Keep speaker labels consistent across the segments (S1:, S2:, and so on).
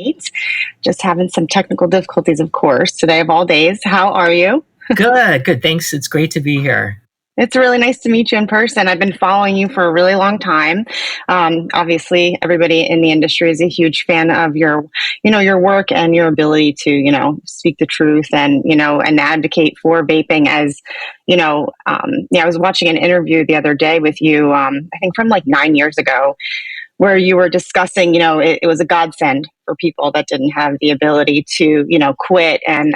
S1: great. Just having some technical difficulties, of course, today of all days. How are you?
S2: Good. Thanks. It's great to be here.
S1: It's really nice to meet you in person. I've been following you for a really long time. Obviously, everybody in the industry is a huge fan of your work and your ability to, speak the truth and advocate for vaping. I was watching an interview the other day with you, I think from like 9 years ago, where you were discussing, it was a godsend for people that didn't have the ability to, quit. And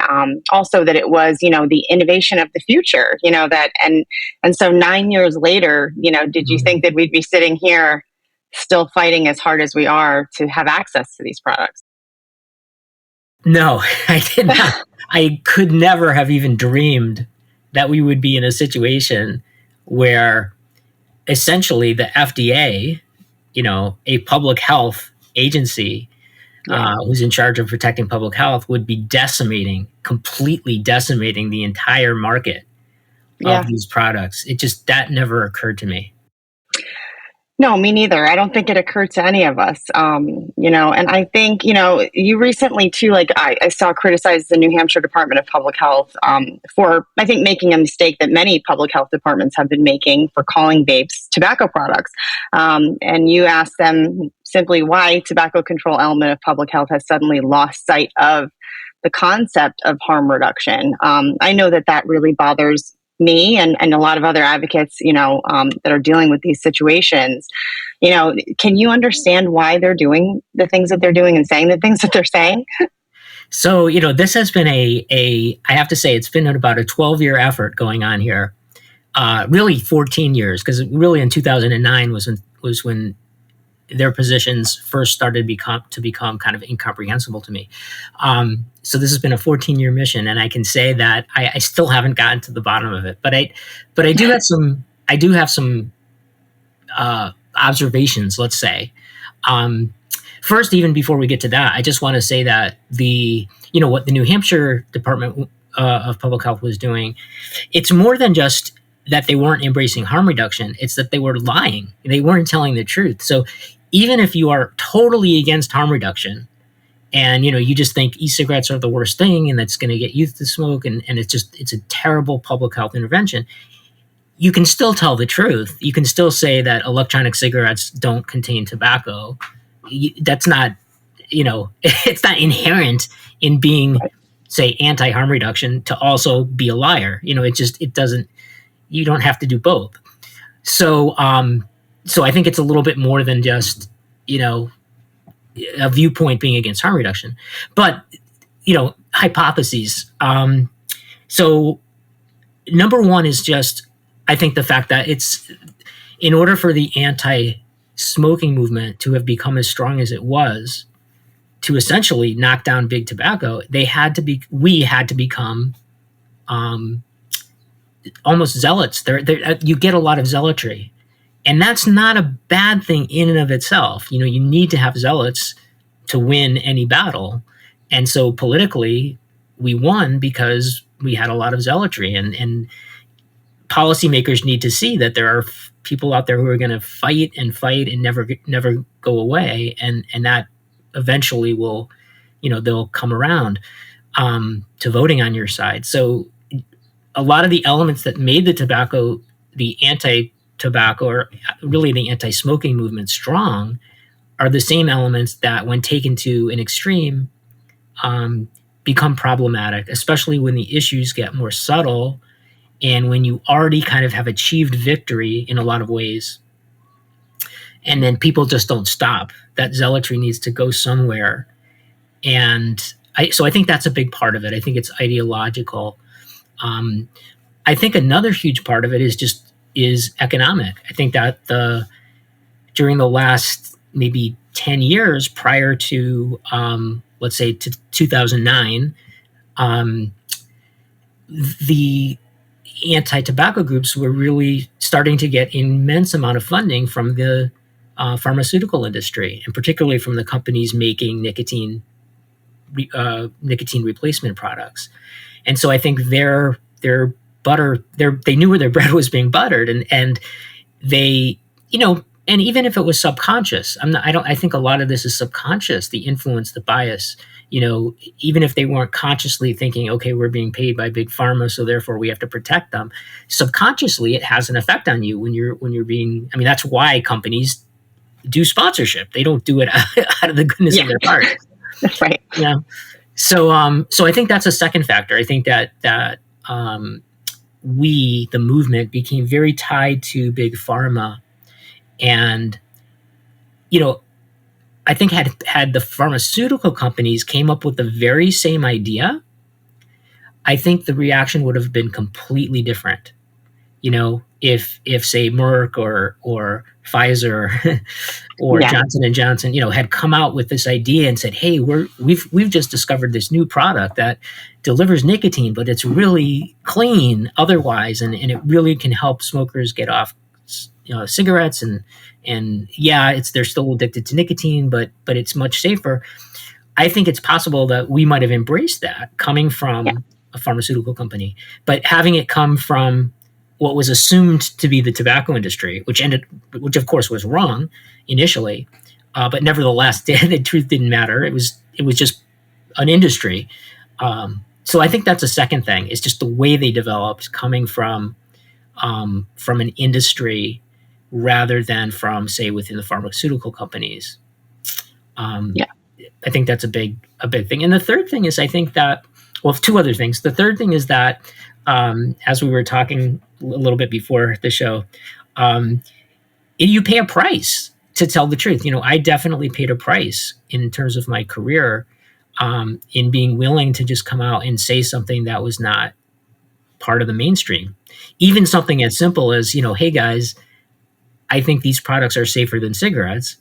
S1: also that it was, the innovation of the future, and so 9 years later, did you think that we'd be sitting here still fighting as hard as we are to have access to these products?
S2: No, I did not. I could never have even dreamed that we would be in a situation where essentially the FDA, a public health agency who's in charge of protecting public health, would be completely decimating the entire market of these products. That never occurred to me.
S1: No, me neither. I don't think it occurred to any of us. And I think, you recently too, like I saw criticized the New Hampshire Department of Public Health for, I think, making a mistake that many public health departments have been making for calling vapes tobacco products. And you asked them simply why tobacco control element of public health has suddenly lost sight of the concept of harm reduction. I know that really bothers me and a lot of other advocates, that are dealing with these situations. Can you understand why they're doing the things that they're doing and saying the things that they're saying?
S2: So, this has been I have to say, it's been about a 12-year effort going on here. Really 14 years, because really in 2009 was when their positions first started to become kind of incomprehensible to me. So this has been a 14-year mission, and I can say that I still haven't gotten to the bottom of it. But I do have some observations. Let's say, first, even before we get to that, I just want to say that what the New Hampshire Department of Public Health was doing, it's more than just that they weren't embracing harm reduction. It's that they were lying. They weren't telling the truth. So even if you are totally against harm reduction and, you just think e-cigarettes are the worst thing and that's going to get youth to smoke and it's a terrible public health intervention, you can still tell the truth. You can still say that electronic cigarettes don't contain tobacco. That's not, it's not inherent in being, say, anti-harm reduction to also be a liar. It doesn't, you don't have to do both. So I think it's a little bit more than just, a viewpoint being against harm reduction. But, hypotheses. So number one is just, I think the fact that in order for the anti-smoking movement to have become as strong as it was, to essentially knock down big tobacco, we had to become almost zealots. You get a lot of zealotry. And that's not a bad thing in and of itself. You need to have zealots to win any battle. And so politically, we won because we had a lot of zealotry. And policymakers need to see that there are people out there who are going to fight and never go away. And that eventually will, they'll come around to voting on your side. So a lot of the elements that made the anti-tobacco or really the anti-smoking movement strong are the same elements that, when taken to an extreme, become problematic, especially when the issues get more subtle and when you already kind of have achieved victory in a lot of ways. And then people just don't stop. That zealotry needs to go somewhere. And so I think that's a big part of it. I think it's ideological. I think another huge part of it is economic. I think that during the last maybe 10 years prior to, let's say, to 2009, the anti-tobacco groups were really starting to get immense amount of funding from the pharmaceutical industry, and particularly from the companies making nicotine replacement products. And so I think their butter, they knew where their bread was being buttered, and they, and even if it was subconscious, I think a lot of this is subconscious, the influence, the bias, even if they weren't consciously thinking, okay, we're being paid by big pharma, so therefore we have to protect them. Subconsciously, it has an effect on you when you're being, I mean, that's why companies do sponsorship. They don't do it out of the goodness
S1: Yeah.
S2: of their heart.
S1: Right.
S2: Yeah. So I think that's a second factor. I think that the movement, became very tied to big pharma, and I think had the pharmaceutical companies came up with the very same idea, I think the reaction would have been completely different. If say Merck or Pfizer or
S1: Yeah.
S2: Johnson and Johnson, had come out with this idea and said, "Hey, we've just discovered this new product that delivers nicotine, but it's really clean otherwise, and it really can help smokers get off, cigarettes, and yeah, they're still addicted to nicotine, but it's much safer." I think it's possible that we might have embraced that coming
S1: Yeah.
S2: from a pharmaceutical company, but having it come from what was assumed to be the tobacco industry, which of course was wrong initially, but nevertheless, the truth didn't matter. It was just an industry. So I think that's a second thing. It's just the way they developed, coming from an industry rather than from, say, within the pharmaceutical companies. Um,
S1: Yeah.
S2: I think that's a big thing. And the third thing is, I think that, well, two other things. The third thing is that, as we were talking a little bit before the show, um, you pay a price to tell the truth. I definitely paid a price in terms of my career, in being willing to just come out and say something that was not part of the mainstream. Even something as simple as, hey guys, I think these products are safer than cigarettes.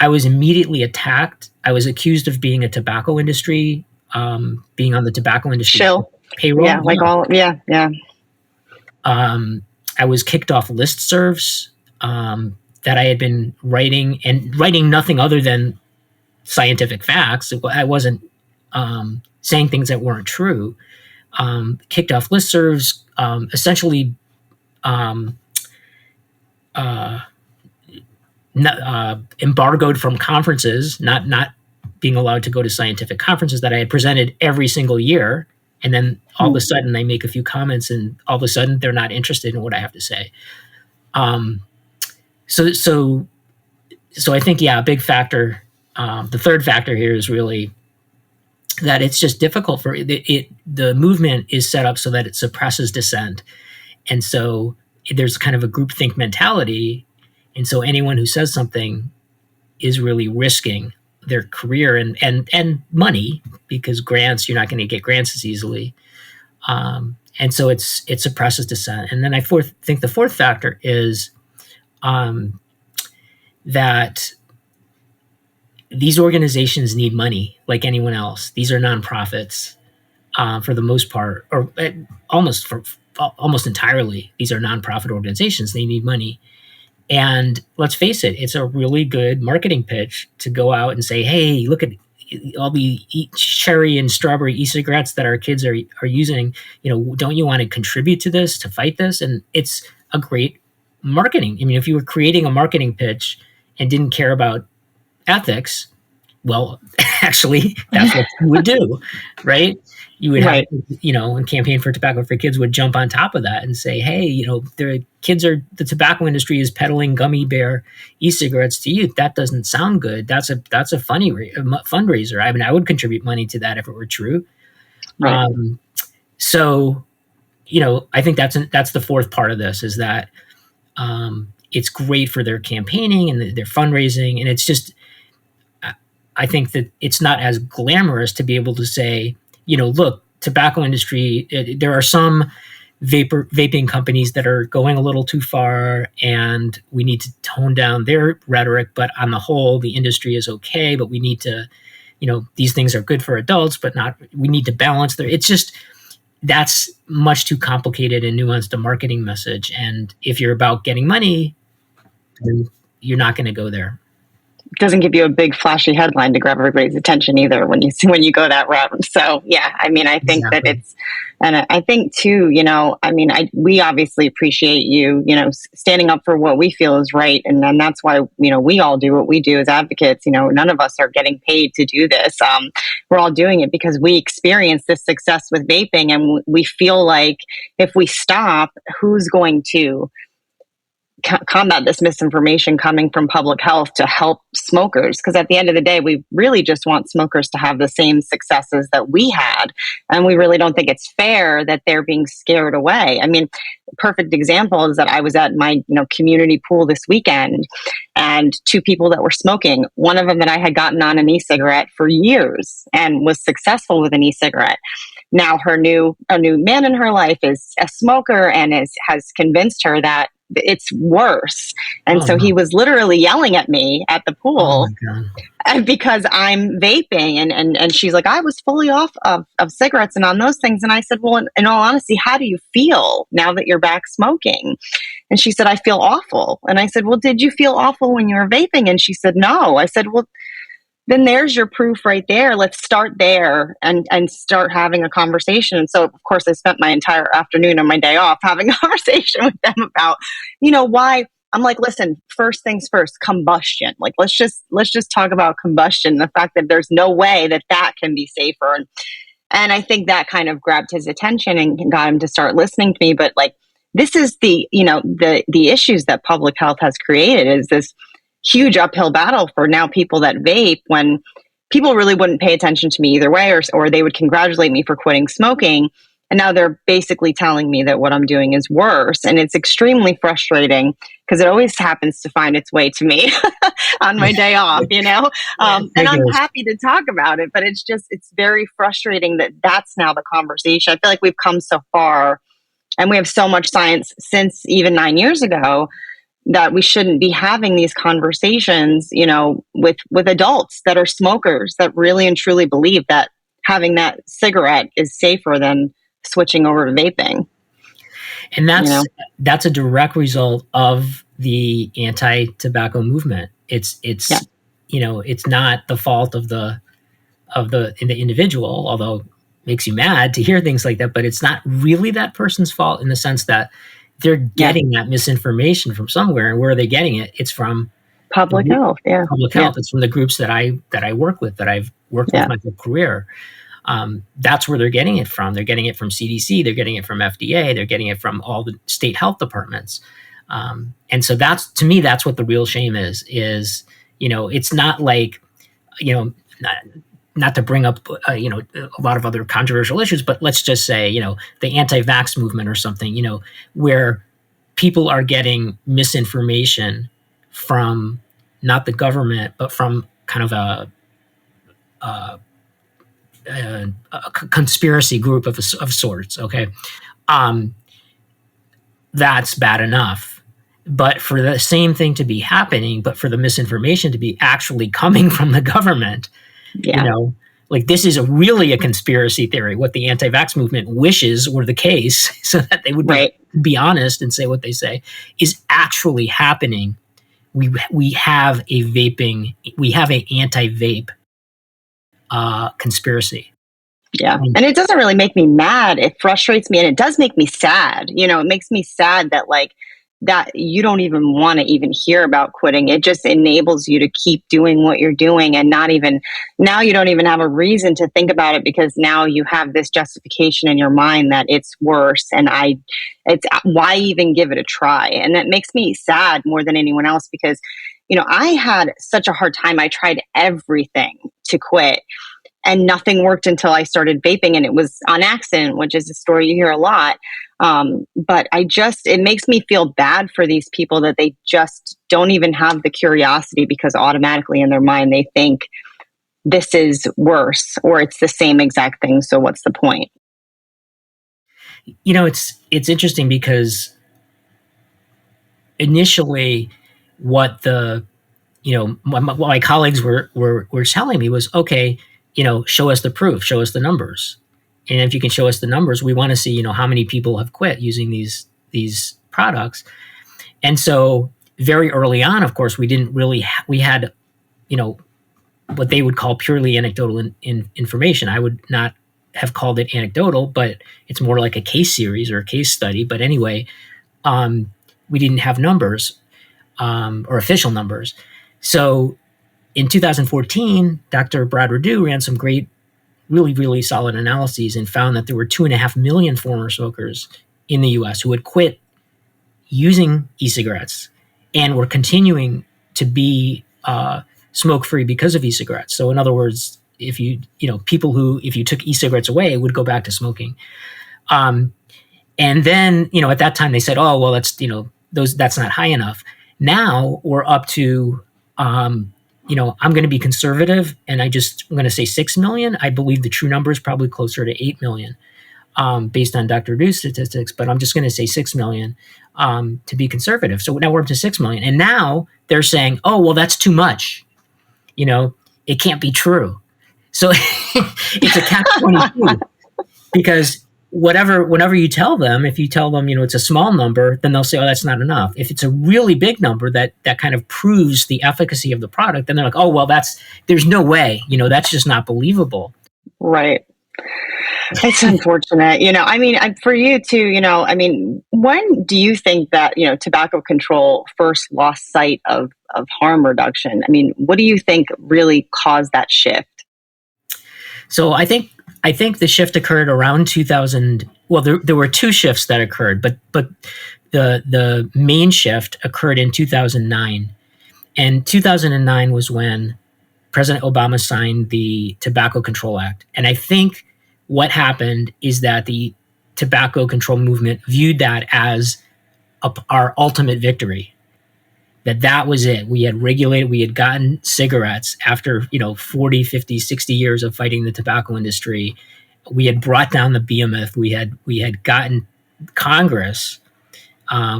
S2: I was immediately attacked. I was accused of being being on the tobacco industry
S1: Shill.
S2: payroll.
S1: Yeah. Like all. Yeah. Yeah.
S2: I was kicked off listservs, that I had been writing nothing other than scientific facts. I wasn't, saying things that weren't true. Kicked off listservs, essentially, um, uh, embargoed from conferences, not being allowed to go to scientific conferences that I had presented every single year. And then all of a sudden, I make a few comments, and all of a sudden, they're not interested in what I have to say. Um, so, so, so I think, yeah, a big factor. The third factor here is really that it's just difficult for it. The movement is set up so that it suppresses dissent, and so there's kind of a groupthink mentality, and so anyone who says something is really risking their career and money, because you're not going to get grants as easily. And so it suppresses dissent. And then I think the fourth factor is, that these organizations need money like anyone else. These are nonprofits, for the most part, or almost entirely. These are nonprofit organizations. They need money. And let's face it, it's a really good marketing pitch to go out and say, hey, look at all the cherry and strawberry e-cigarettes that our kids are using. Don't you want to contribute to this, to fight this? And it's a great marketing. I mean, if you were creating a marketing pitch and didn't care about ethics, well, actually, that's what you would do, right? You would have,
S1: Right.
S2: And Campaign for Tobacco for Kids would jump on top of that and say, hey, the tobacco industry is peddling gummy bear e-cigarettes to youth. That doesn't sound good. That's a fundraiser. I mean, I would contribute money to that if it were true.
S1: Right.
S2: So, I think that's the fourth part of this, is that, it's great for their campaigning and their fundraising. And it's just, I think that it's not as glamorous to be able to say, look, tobacco industry, there are some vaping companies that are going a little too far, and we need to tone down their rhetoric. But on the whole, the industry is okay, but we need to, these things are good for adults, but we need to balance it's just, that's much too complicated and nuanced a marketing message. And if you're about getting money, then you're not going to go there.
S1: doesn't give you a big flashy headline to grab everybody's attention either when you go that route. So yeah, I mean, I think that
S2: Exactly.
S1: it's, and I think too, I mean, we obviously appreciate you, standing up for what we feel is right, and then that's why we all do what we do as advocates. None of us are getting paid to do this. We're all doing it because we experience this success with vaping, and we feel like if we stop, who's going to combat this misinformation coming from public health to help smokers? Because at the end of the day, we really just want smokers to have the same successes that we had, and we really don't think it's fair that they're being scared away. I mean, perfect example is that I was at my community pool this weekend, and two people that were smoking, one of them that I had gotten on an e-cigarette for years and was successful with an e-cigarette. Now a new man in her life is a smoker and has convinced her that it's worse. And
S2: Oh
S1: so he
S2: no.
S1: was literally yelling at me at the
S2: Oh my
S1: pool
S2: God.
S1: because I'm vaping. And she's like, I was fully off of cigarettes and on those things. And I said, well, in all honesty, how do you feel now that you're back smoking? And she said, I feel awful. And I said, well, did you feel awful when you were vaping? And she said, no. I said, well, then there's your proof right there. Let's start there and start having a conversation. And so, of course, I spent my entire afternoon on my day off having a conversation with them about, why. I'm like, listen, first things first, combustion. Like, let's just talk about combustion. The fact that there's no way that can be safer. And I think that kind of grabbed his attention and got him to start listening to me. But like, this is the issues that public health has created is this huge uphill battle for now people that vape, when people really wouldn't pay attention to me either way, or they would congratulate me for quitting smoking. And now they're basically telling me that what I'm doing is worse. And it's extremely frustrating because it always happens to find its way to me on my day off,
S2: Yeah,
S1: and I'm
S2: figures.
S1: happy to talk about it, but it's very frustrating that that's now the conversation. I feel like we've come so far and we have so much science since even 9 years ago that we shouldn't be having these conversations, with adults that are smokers that really and truly believe that having that cigarette is safer than switching over to vaping,
S2: And
S1: you know?
S2: that's a direct result of the anti-tobacco movement.
S1: Yeah.
S2: It's not the fault of the individual, although it makes you mad to hear things like that, but it's not really that person's fault in the sense that they're
S1: Yeah.
S2: getting that misinformation from somewhere. And where are they getting it? It's from
S1: Public
S2: the
S1: health. Yeah.
S2: public
S1: Yeah.
S2: health. It's from the groups that I work with, that I've worked with
S1: Yeah.
S2: my whole career. That's where they're getting it from. They're getting it from CDC. They're getting it from FDA. They're getting it from all the state health departments. And so to me, that's what the real shame is, it's not like, not to bring up, a lot of other controversial issues, but let's just say, the anti-vax movement or something, where people are getting misinformation from not the government, but from kind of a, a conspiracy group of sorts. Okay. Um, that's bad enough. But for the same thing to be happening, but for the misinformation to be actually coming from the government, you
S1: Yeah.
S2: know, like this is really a conspiracy theory. What the anti-vax movement wishes were the case, so that they would
S1: Right.
S2: be honest and say what they say, is actually happening. We have an anti-vape conspiracy.
S1: Yeah. And it doesn't really make me mad. It frustrates me and it does make me sad. It makes me sad that that you don't even want to even hear about quitting. It just enables you to keep doing what you're doing and not even now you don't even have a reason to think about it because now you have this justification in your mind that it's worse and it's why even give it a try? And that makes me sad more than anyone else because I had such a hard time. I tried everything to quit and nothing worked until I started vaping, and it was on accident, which is a story you hear a lot. But it makes me feel bad for these people that they just don't even have the curiosity because automatically in their mind they think this is worse or it's the same exact thing. So what's the point?
S2: It's interesting because initially, what my colleagues were telling me was, okay, show us the proof, show us the numbers. And if you can show us the numbers, we want to see, how many people have quit using these products. And so very early on, of course, we didn't really, we had you know, what they would call purely anecdotal information. I would not have called it anecdotal, but it's more like a case series or a case study. But anyway, we didn't have numbers or official numbers. So in 2014, Dr. Brad Redu ran some great, really, really solid analyses and found that there were 2.5 million former smokers in the US who had quit using e-cigarettes and were continuing to be smoke-free because of e-cigarettes. So in other words, if people who, if you took e-cigarettes away, would go back to smoking. And then, at that time they said, oh, well, that's not high enough. Now we're up to, I'm going to be conservative and I'm going to say 6 million. I believe the true number is probably closer to 8 million based on Dr. Du's statistics, but I'm just going to say 6 million to be conservative. So now we're up to 6 million. And now they're saying, oh, well, that's too much. It can't be true. So it's a catch-22 because whenever you tell them, if you tell them, it's a small number, then they'll say, oh, that's not enough. If it's a really big number that kind of proves the efficacy of the product, then they're like, oh, well, there's no way, that's just not believable.
S1: Right. It's unfortunate, for you too, when do you think that, tobacco control first lost sight of harm reduction? What do you think really caused that shift?
S2: So I think the shift occurred around 2000. Well, there were two shifts that occurred, but the main shift occurred in 2009. And 2009 was when President Obama signed the Tobacco Control Act. And I think what happened is that the tobacco control movement viewed that as our ultimate victory. That was it. We had regulated, we had gotten cigarettes after, 40, 50, 60 years of fighting the tobacco industry. We had brought down the behemoth. We had gotten Congress,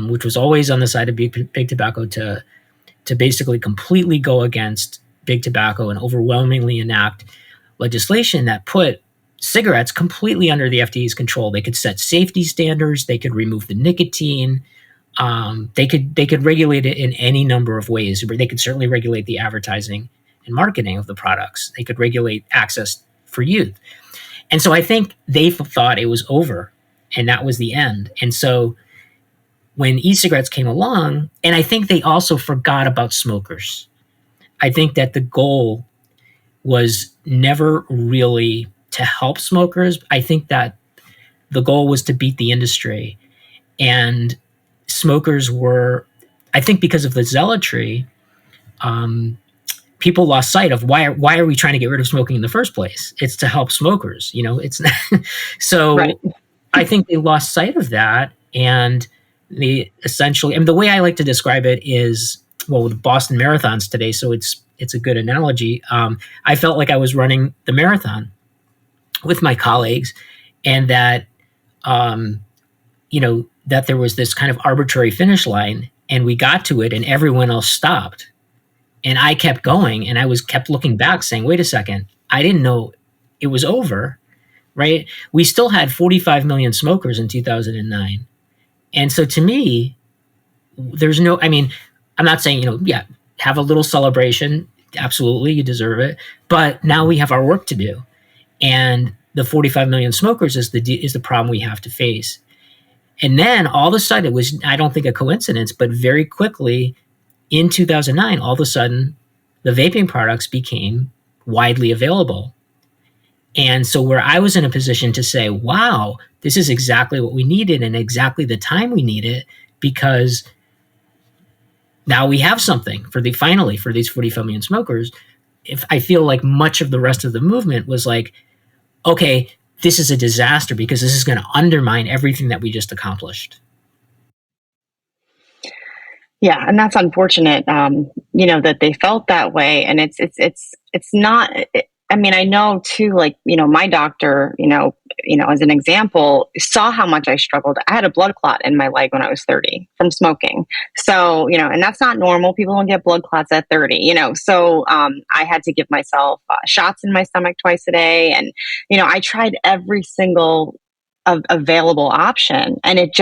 S2: which was always on the side of big tobacco, to basically completely go against big tobacco and overwhelmingly enact legislation that put cigarettes completely under the FDA's control. They could set safety standards. They could remove the nicotine. They could regulate it in any number of ways. They could certainly regulate the advertising and marketing of the products. They could regulate access for youth. And so I think they thought it was over and that was the end. And so when e-cigarettes came along, and I think they also forgot about smokers. I think that the goal was never really to help smokers. I think that the goal was to beat the industry. And smokers were, I think because of the zealotry, people lost sight of why are we trying to get rid of smoking in the first place? It's to help smokers, it's so right. I think they lost sight of that. And they essentially, the way I like to describe it is, well, with Boston marathons today, so it's a good analogy. I felt like I was running the marathon with my colleagues, and that, that there was this kind of arbitrary finish line, and we got to it and everyone else stopped. And I kept going, and I kept looking back saying, wait a second, I didn't know it was over, right? We still had 45 million smokers in 2009. And so to me, there's no, I'm not saying, have a little celebration. Absolutely, you deserve it. But now we have our work to do. And the 45 million smokers is the problem we have to face. And then all of a sudden, it was, I don't think a coincidence, but very quickly in 2009, all of a sudden, the vaping products became widely available. And so where I was in a position to say, wow, this is exactly what we needed and exactly the time we need it, because now we have something finally for these 45 million smokers. If I feel like much of the rest of the movement was like, okay, this is a disaster because this is going to undermine everything that we just accomplished.
S1: Yeah, and that's unfortunate, that they felt that way. And it's not, I know too, like, my doctor, as an example, saw how much I struggled. I had a blood clot in my leg when I was 30 from smoking. So, and that's not normal. People don't get blood clots at 30, so I had to give myself shots in my stomach twice a day. And, I tried every single available option, and it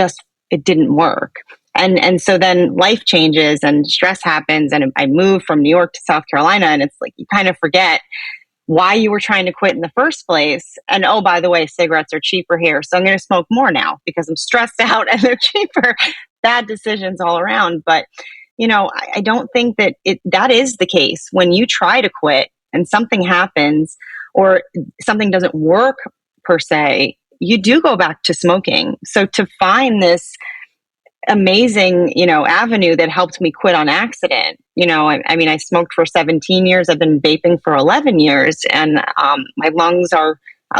S1: didn't work. And so then life changes and stress happens, and I moved from New York to South Carolina, and it's like you kind of forget why you were trying to quit in the first place. And oh, by the way, cigarettes are cheaper here, so I'm going to smoke more now because I'm stressed out and they're cheaper. Bad decisions all around. But I don't think that that is the case. When you try to quit and something happens or something doesn't work per se, you do go back to smoking. So to find this amazing, avenue that helped me quit on accident. I mean, I smoked for 17 years. I've been vaping for 11 years, and my lungs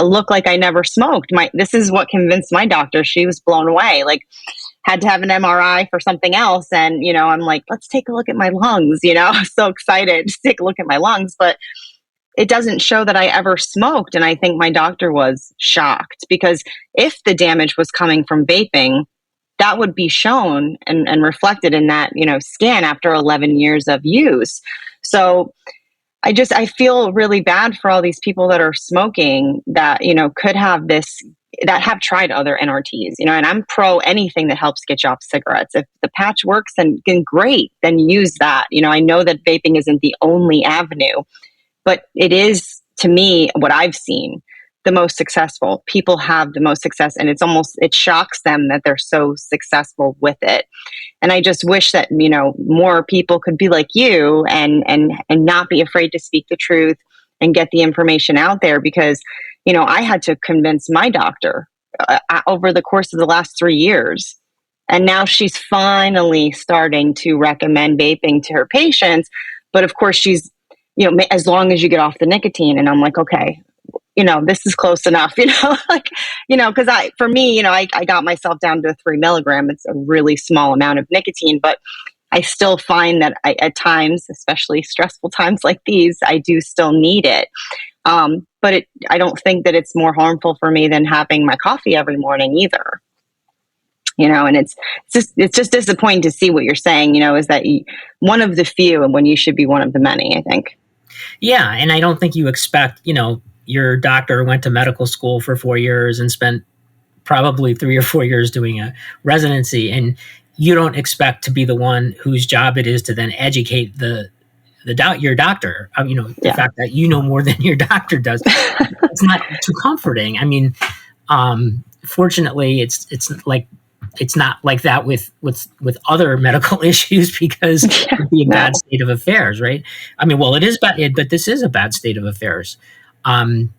S1: look like I never smoked. This is what convinced my doctor. She was blown away. Like, had to have an MRI for something else, and I'm like, let's take a look at my lungs. I'm so excited to take a look at my lungs, but it doesn't show that I ever smoked. And I think my doctor was shocked, because if the damage was coming from vaping, that would be shown and reflected in that, scan after 11 years of use. So I feel really bad for all these people that are smoking that, could have this, that have tried other NRTs, and I'm pro anything that helps get you off cigarettes. If the patch works, then great, then use that. I know that vaping isn't the only avenue, but it is, to me, what I've seen, the most successful. People have the most success, and it shocks them that they're so successful with it. And I just wish that, more people could be like you and not be afraid to speak the truth and get the information out there, because, I had to convince my doctor over the course of the last 3 years. And now she's finally starting to recommend vaping to her patients. But of course, she's, as long as you get off the nicotine. And I'm like, okay, this is close enough, because for me, I got myself down to 3 milligram. It's a really small amount of nicotine, but I still find that at times, especially stressful times like these, I do still need it. But I don't think that it's more harmful for me than having my coffee every morning either. And it's just disappointing to see what you're saying, is that one of the few, and when you should be one of the many, I think.
S2: Yeah. And I don't think you expect, your doctor went to medical school for 4 years and spent probably 3 or 4 years doing a residency. And you don't expect to be the one whose job it is to then educate your doctor. The fact that you know more than your doctor does, it's not too comforting. I mean, fortunately, it's not like that with other medical issues, because it'd be a bad state of affairs, right? I mean, well, it is bad, but this is a bad state of affairs. And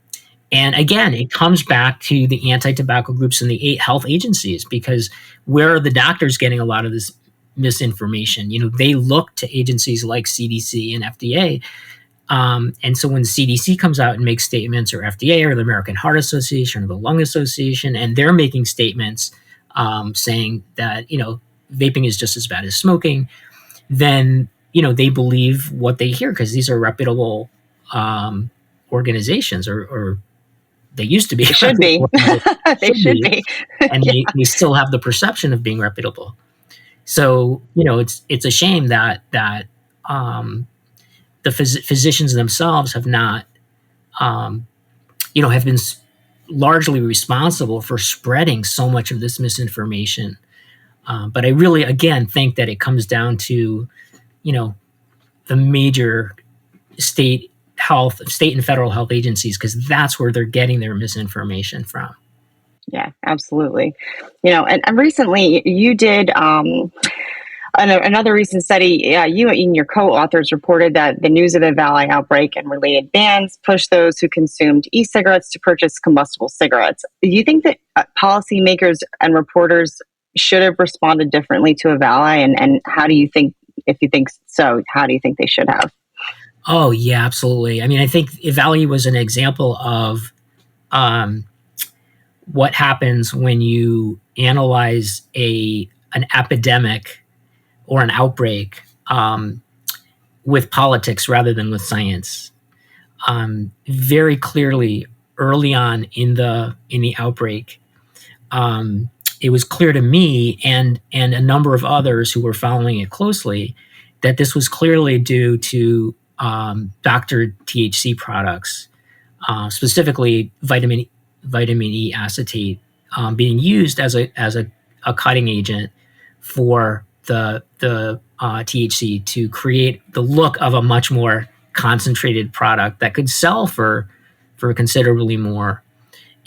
S2: again, it comes back to the anti-tobacco groups and the health agencies, because where are the doctors getting a lot of this misinformation? They look to agencies like CDC and FDA. And so when CDC comes out and makes statements, or FDA or the American Heart Association or the Lung Association, and they're making statements saying that, vaping is just as bad as smoking, then, they believe what they hear, because these are reputable organizations, or they used to be.
S1: They should be. They should be.
S2: And they still have the perception of being reputable. So, it's a shame that the physicians themselves have not, have been largely responsible for spreading so much of this misinformation. But I really, again, think that it comes down to, the major state and federal health agencies, because that's where they're getting their misinformation from.
S1: Yeah, absolutely. And recently you did another recent study. You and your co-authors reported that the news of the Alli outbreak and related bans pushed those who consumed e-cigarettes to purchase combustible cigarettes. Do you think that policymakers and reporters should have responded differently to Alli? And how do you think, if you think so, how do you think they should have?
S2: Oh, yeah, absolutely. I mean, I think Alli was an example of what happens when you analyze an epidemic or an outbreak with politics rather than with science. Very clearly, early on in the outbreak, it was clear to me and a number of others who were following it closely that this was clearly due to doctored THC products, specifically vitamin E acetate, being used as a cutting agent for the THC to create the look of a much more concentrated product that could sell for considerably more.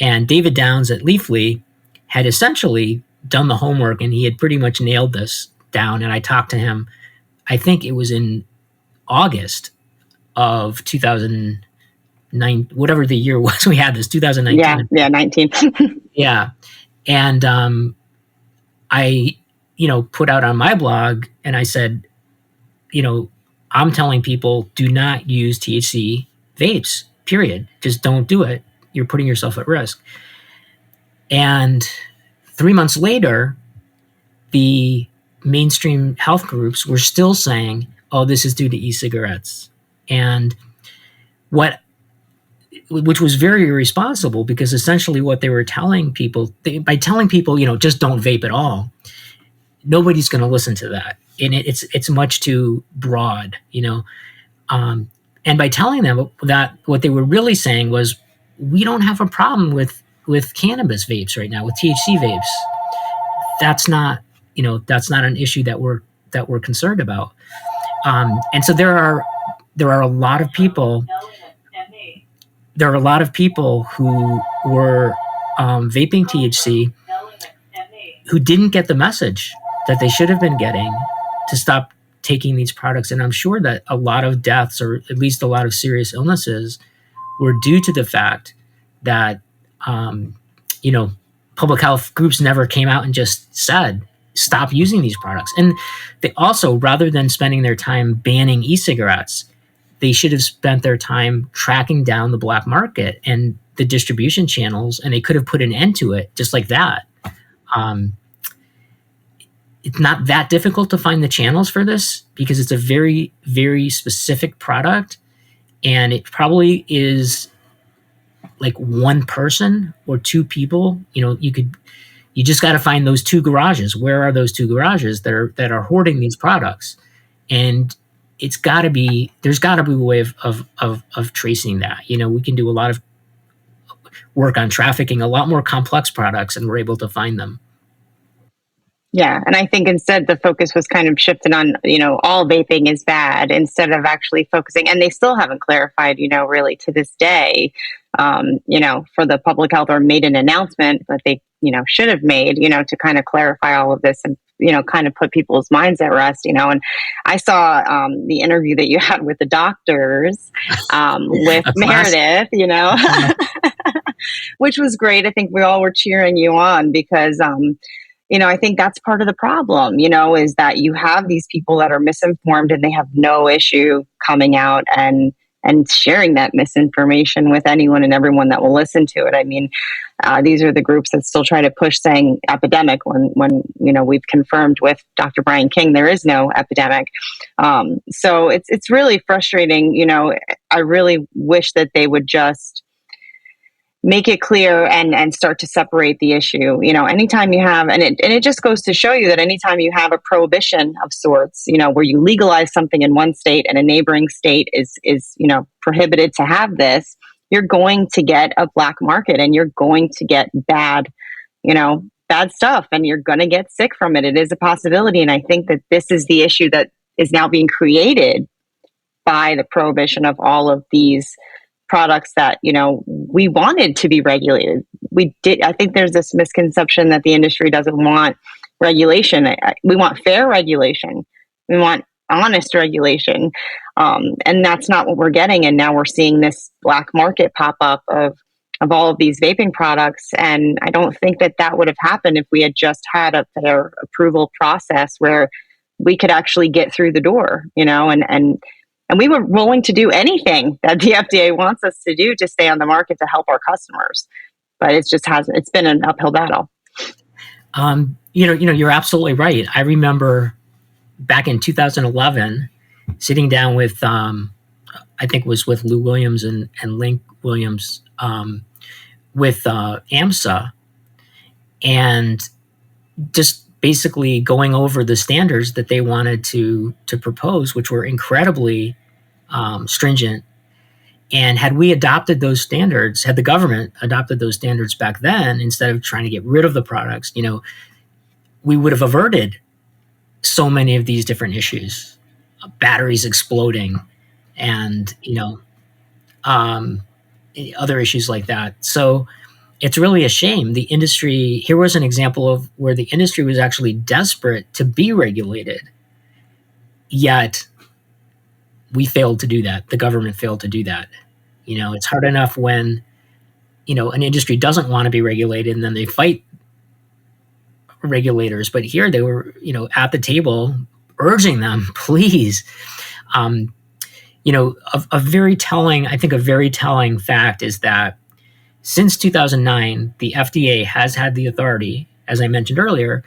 S2: And David Downs at Leafly had essentially done the homework, and he had pretty much nailed this down. And I talked to him, I think it was in August of 2009, whatever the year was we had this, 2019.
S1: Yeah, 19.
S2: Yeah. And I, put out on my blog, and I said, I'm telling people, do not use THC vapes, period. Just don't do it. You're putting yourself at risk. And 3 months later, the mainstream health groups were still saying, oh, this is due to e-cigarettes. And which was very irresponsible, because essentially what they were telling people, by telling people, just don't vape at all, nobody's going to listen to that. And it's much too broad, and by telling them that, what they were really saying was, we don't have a problem with cannabis vapes right now, with THC vapes. That's not an issue that we're concerned about. And so there are a lot of people. There are a lot of people who were vaping THC who didn't get the message that they should have been getting to stop taking these products. And I'm sure that a lot of deaths, or at least a lot of serious illnesses, were due to the fact that, public health groups never came out and just said, stop using these products. And they also, rather than spending their time banning e-cigarettes, they should have spent their time tracking down the black market and the distribution channels, and they could have put an end to it just like that. It's not that difficult to find the channels for this, because it's a very, very specific product, and it probably is like one person or two people. You just got to find those two garages. Where are those two garages that are hoarding these products? And there's got to be a way of tracing that. We can do a lot of work on trafficking a lot more complex products, and we're able to find them.
S1: Yeah. And I think instead the focus was kind of shifted on, all vaping is bad, instead of actually focusing. And they still haven't clarified, really to this day, for the public health, or made an announcement that they, should have made, to kind of clarify all of this, and, kind of put people's minds at rest, and I saw the interview that you had with the doctors, with Meredith, which was great. I think we all were cheering you on, because, I think that's part of the problem, is that you have these people that are misinformed, and they have no issue coming out and sharing that misinformation with anyone and everyone that will listen to it. I mean, these are the groups that still try to push saying epidemic when we've confirmed with Dr. Brian King there is no epidemic. So it's really frustrating. I really wish that they would just make it clear and start to separate the issue. Anytime you have, and it just goes to show you that anytime you have a prohibition of sorts, where you legalize something in one state and a neighboring state is prohibited to have this, you're going to get a black market, and you're going to get bad stuff, and you're going to get sick from it. It is a possibility. And I think that this is the issue that is now being created by the prohibition of all of these products that, we wanted to be regulated. We did. I think there's this misconception that the industry doesn't want regulation. We want fair regulation. We want honest regulation. And that's not what we're getting. And now we're seeing this black market pop up of all of these vaping products. And I don't think that would have happened if we had just had a fair approval process where we could actually get through the door, and we were willing to do anything that the FDA wants us to do to stay on the market to help our customers. But it's been an uphill battle.
S2: You're absolutely right. I remember back in 2011, sitting down with, I think it was with Lou Williams and Link Williams, with AMSA, and just basically going over the standards that they wanted to propose, which were incredibly stringent. And had we adopted those standards, had the government adopted those standards back then, instead of trying to get rid of the products, we would have averted so many of these different issues, batteries exploding, and um, other issues like that. So it's really a shame. The industry here was an example of where the industry was actually desperate to be regulated, yet we failed to do that. The government failed to do that. It's hard enough when an industry doesn't want to be regulated and then they fight regulators. But here they were, at the table urging them, please. Um, a very telling, I think a very telling fact is that since 2009, the FDA has had the authority, as I mentioned earlier,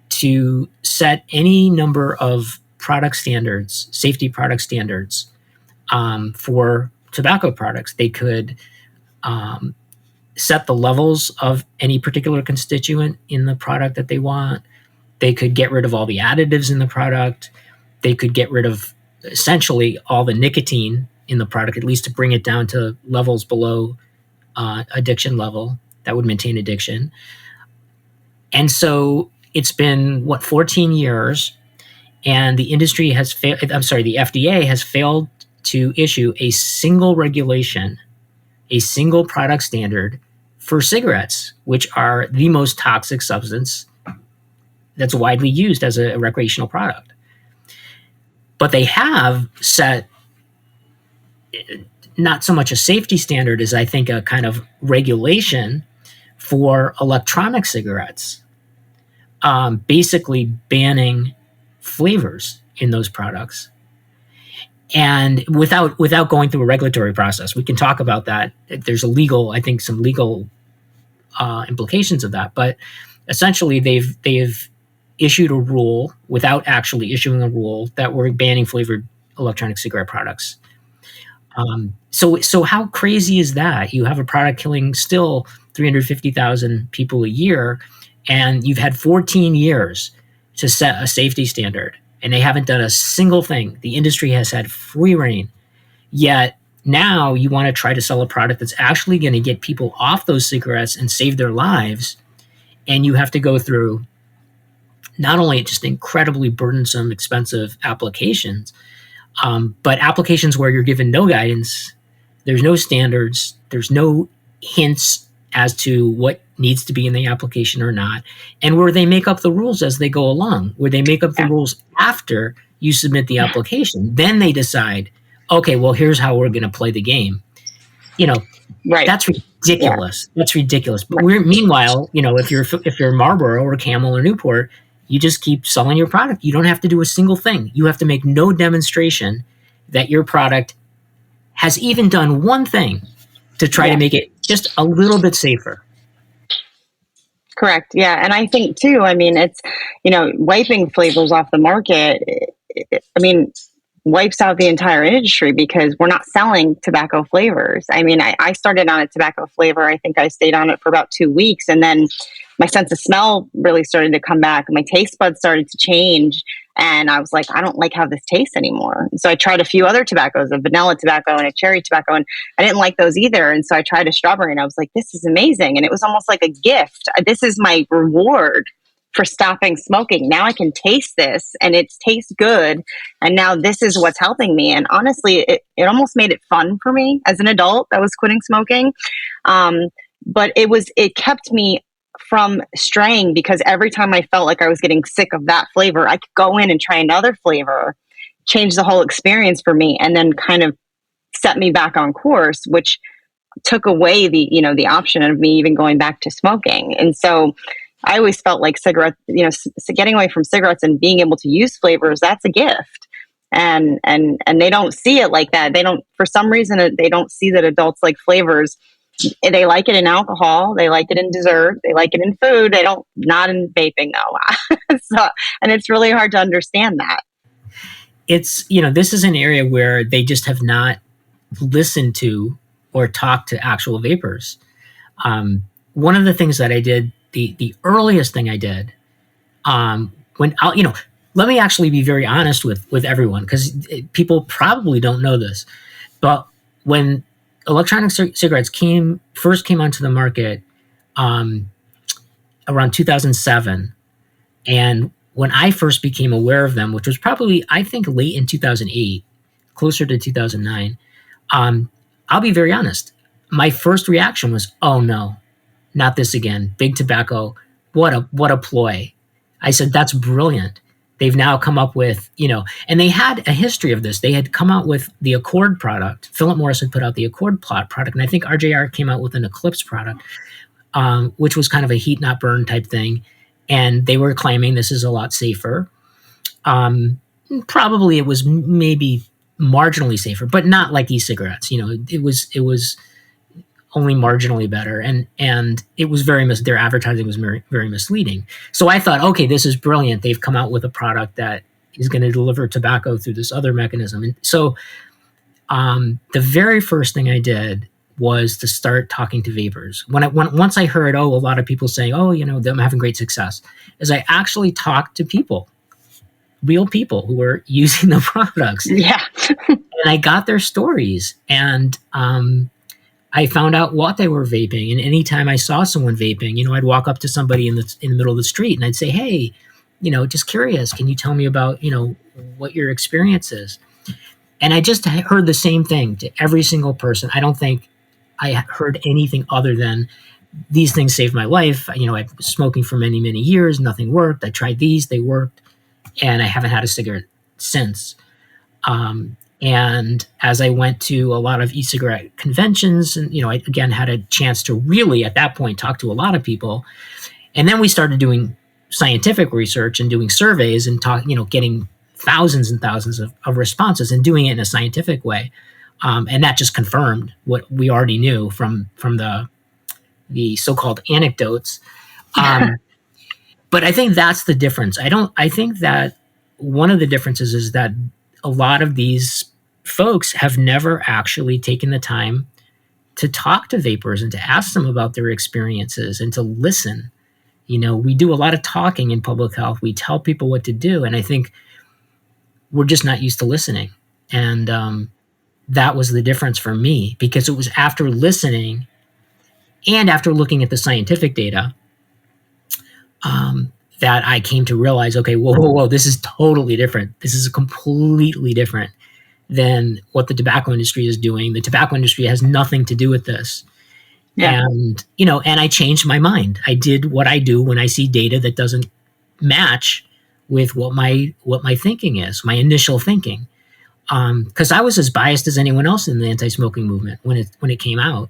S2: to set any number of product standards, safety product standards, for tobacco products. They could set the levels of any particular constituent in the product that they want. They could get rid of all the additives in the product. They could get rid of essentially all the nicotine in the product, at least to bring it down to levels below addiction level that would maintain addiction. And so it's been 14 years, and the industry has failed. I'm sorry, the FDA has failed to issue a single regulation, a single product standard for cigarettes, which are the most toxic substance that's widely used as a recreational product. But they have set not so much a safety standard as I think a kind of regulation for electronic cigarettes, basically banning flavors in those products. And without going through a regulatory process, we can talk about that. There's I think some legal implications of that. But essentially, they've issued a rule without actually issuing a rule that we're banning flavored electronic cigarette products. So how crazy is that? You have a product killing still 350,000 people a year, and you've had 14 years to set a safety standard, and they haven't done a single thing. The industry has had free reign, yet now you want to try to sell a product that's actually going to get people off those cigarettes and save their lives, and you have to go through not only just incredibly burdensome, expensive applications, but applications where you're given no guidance, there's no standards, there's no hints as to what needs to be in the application or not, and where they make up the rules as they go along, where they make up the rules after you submit the application. Then they decide, okay, well, here's how we're going to play the game.
S1: Right.
S2: That's ridiculous. Yeah. That's ridiculous. But meanwhile, if you're Marlboro or Camel or Newport, you just keep selling your product. You don't have to do a single thing. You have to make no demonstration that your product has even done one thing to try to make it just a little bit safer.
S1: Correct. Yeah. And I think too, it's, wiping flavors off the market, wipes out the entire industry because we're not selling tobacco flavors. I started on a tobacco flavor. I think I stayed on it for about 2 weeks, and then my sense of smell really started to come back. My taste buds started to change. And I was like, I don't like how this tastes anymore. So I tried a few other tobaccos, a vanilla tobacco and a cherry tobacco, and I didn't like those either. And so I tried a strawberry, and I was like, this is amazing. And it was almost like a gift. This is my reward for stopping smoking. Now I can taste this, and it tastes good. And now this is what's helping me. And honestly, it almost made it fun for me as an adult that was quitting smoking. But it kept me from straying, because every time I felt like I was getting sick of that flavor, I could go in and try another flavor, change the whole experience for me, and then kind of set me back on course, which took away the option of me even going back to smoking. And so I always felt like cigarettes, getting away from cigarettes and being able to use flavors, that's a gift. And they don't see it like that. They don't, for some reason, they don't see that adults like flavors. They like it in alcohol. They like it in dessert. They like it in food. They don't, not in vaping though. And it's really hard to understand that.
S2: It's, this is an area where they just have not listened to or talked to actual vapors. One of the things that I did, the earliest thing I did, let me actually be very honest with everyone, because people probably don't know this, but when electronic cigarettes first came onto the market around 2007, and when I first became aware of them, which was probably, I think, late in 2008, closer to 2009, I'll be very honest. My first reaction was, oh no, not this again. Big tobacco. What a ploy. I said, that's brilliant. They've now come up with, and they had a history of this. They had come out with the Accord product. Philip Morris had put out the Accord product, and I think RJR came out with an Eclipse product, which was kind of a heat not burn type thing. And they were claiming this is a lot safer. Probably it was maybe marginally safer, but not like e-cigarettes. It was only marginally better, and it was their advertising was very, very misleading. So I thought, okay, this is brilliant. They've come out with a product that is going to deliver tobacco through this other mechanism. And so the very first thing I did was to start talking to vapors. Once I heard, a lot of people saying, I'm having great success, is I actually talked to people, real people who were using the products.
S1: Yeah.
S2: And I got their stories, and I found out what they were vaping. And anytime I saw someone vaping, I'd walk up to somebody in the middle of the street and I'd say, hey, just curious, can you tell me about, what your experience is? And I just heard the same thing to every single person. I don't think I heard anything other than, these things saved my life. I've been smoking for many, many years. Nothing worked. I tried these, they worked. And I haven't had a cigarette since. And as I went to a lot of e-cigarette conventions, and I again had a chance to really, at that point, talk to a lot of people. And then we started doing scientific research and doing surveys and getting thousands and thousands of responses and doing it in a scientific way. And that just confirmed what we already knew from the so-called anecdotes. But I think that's the difference. I think that one of the differences is that a lot of these folks have never actually taken the time to talk to vapors and to ask them about their experiences and to listen. We do a lot of talking in public health. We tell people what to do. And I think we're just not used to listening. And that was the difference for me, because it was after listening and after looking at the scientific data that I came to realize, okay, whoa, this is totally different. This is completely different than what the tobacco industry is doing. The tobacco industry has nothing to do with this. Yeah. And, and I changed my mind. I did what I do when I see data that doesn't match with what my thinking is, my initial thinking. Because I was as biased as anyone else in the anti-smoking movement when it came out.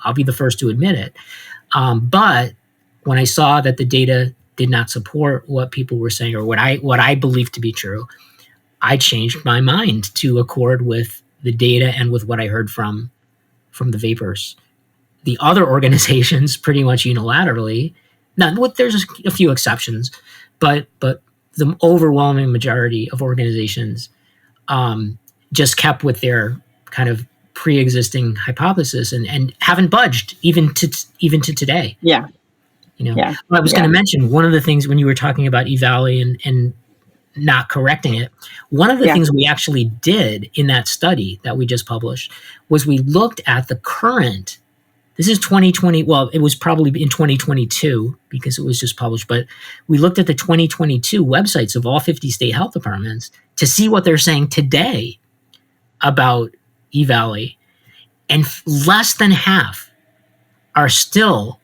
S2: I'll be the first to admit it. But when I saw that the data did not support what people were saying or what I believed to be true, I changed my mind to accord with the data and with what I heard from the vapors. The other organizations pretty much unilaterally, there's a few exceptions, but the overwhelming majority of organizations just kept with their kind of pre-existing hypothesis and haven't budged even to today.
S1: Yeah.
S2: Yeah. I was going to mention one of the things when you were talking about eValley and not correcting it. One of the things we actually did in that study that we just published was we looked at the current, this is 2020, well, it was probably in 2022 because it was just published, but we looked at the 2022 websites of all 50 state health departments to see what they're saying today about eValley. And less than half are still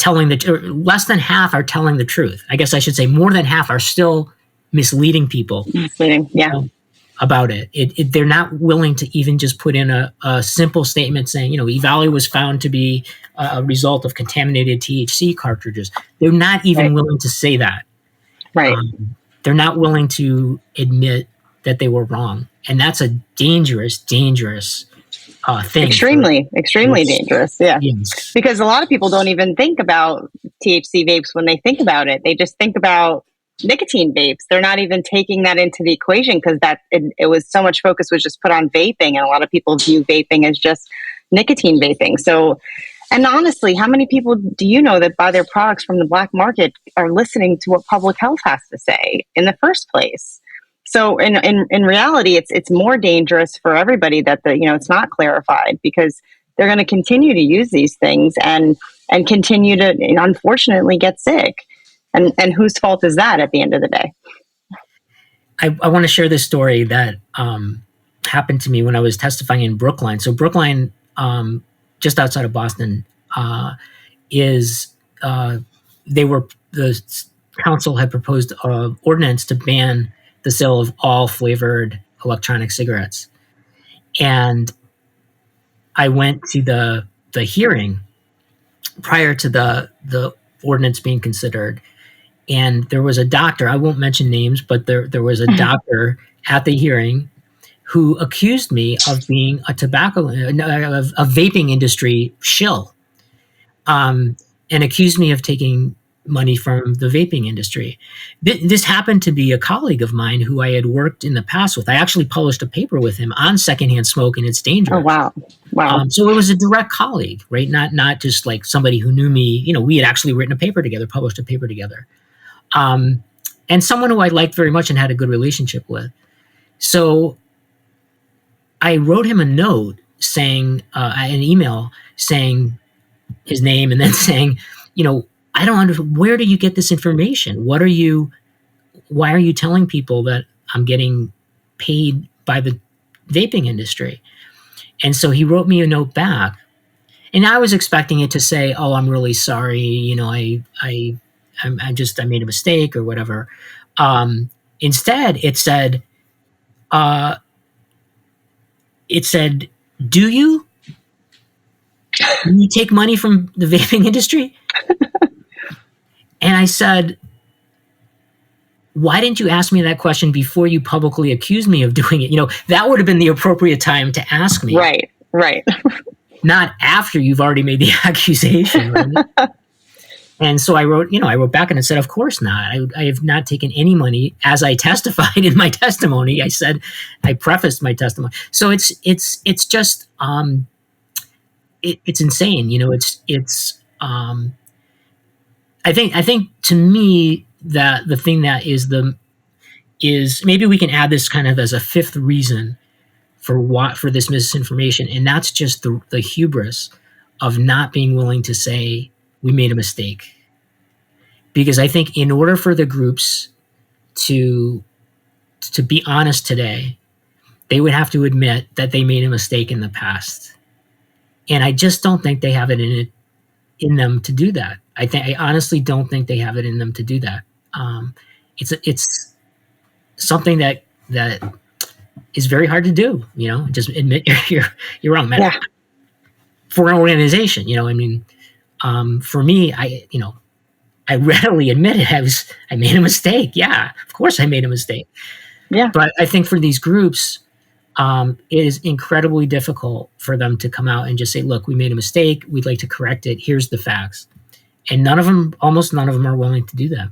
S2: less than half are telling the truth. I guess I should say more than half are still misleading people. About it. They're not willing to even just put in a simple statement saying, eValley was found to be a result of contaminated THC cartridges. They're not even willing to say that.
S1: Right.
S2: They're not willing to admit that they were wrong. And that's a dangerous thing.
S1: Extremely dangerous. Yeah. Yes. Because a lot of people don't even think about THC vapes when they think about it. They just think about nicotine vapes. They're not even taking that into the equation because it was so much focus was just put on vaping, and a lot of people view vaping as just nicotine vaping. So, and honestly, how many people do you know that buy their products from the black market are listening to what public health has to say in the first place? So in reality, it's more dangerous for everybody that it's not clarified, because they're going to continue to use these things and continue to unfortunately get sick. And whose fault is that at the end of the day?
S2: I want to share this story that happened to me when I was testifying in Brookline. So Brookline, just outside of Boston, is they were the council had proposed an ordinance to ban the sale of all flavored electronic cigarettes, and I went to the hearing prior to the ordinance being considered, and there was a doctor. I won't mention names, but there was a doctor at the hearing who accused me of being a vaping industry shill, and accused me of taking money from the vaping industry. This happened to be a colleague of mine who I had worked in the past with. I actually published a paper with him on secondhand smoke and it's
S1: Oh,
S2: dangerous.
S1: wow. Wow.
S2: So it was a direct colleague, right? Not just like somebody who knew me. You know, we had actually written a paper together, published a paper together, and someone who I liked very much and had a good relationship with. So I wrote him a note saying, an email saying his name, and then saying, you know, I don't understand. Where do you get this information? Why are you telling people that I'm getting paid by the vaping industry? And so he wrote me a note back, and I was expecting it to say, "Oh, I'm really sorry. You know, I made a mistake or whatever." Instead, uh, it said, "Do you take money from the vaping industry?" And I said, "Why didn't you ask me that question before you publicly accused me of doing it? You know, that would have been the appropriate time to ask me."
S1: Right.
S2: Not after you've already made the accusation. Right? And so I wrote back and I said, "Of course not. I have not taken any money, as I testified in my testimony." I prefaced my testimony. So it's just it's insane. You know, I think to me that the thing that is maybe we can add this kind of as a fifth reason for this misinformation, and that's just the hubris of not being willing to say we made a mistake. Because I think in order for the groups to be honest today, they would have to admit that they made a mistake in the past, and I just don't think they have it in them to do that. I honestly don't think they have it in them to do that. It's something that is very hard to do. You know, just admit you're wrong, man.
S1: Yeah.
S2: For an organization, you know, I mean, for me, I readily admit it. I made a mistake. Yeah, of course I made a mistake.
S1: Yeah.
S2: But I think for these groups, it is incredibly difficult for them to come out and just say, "Look, we made a mistake. We'd like to correct it. Here's the facts." And almost none of them are willing to do that.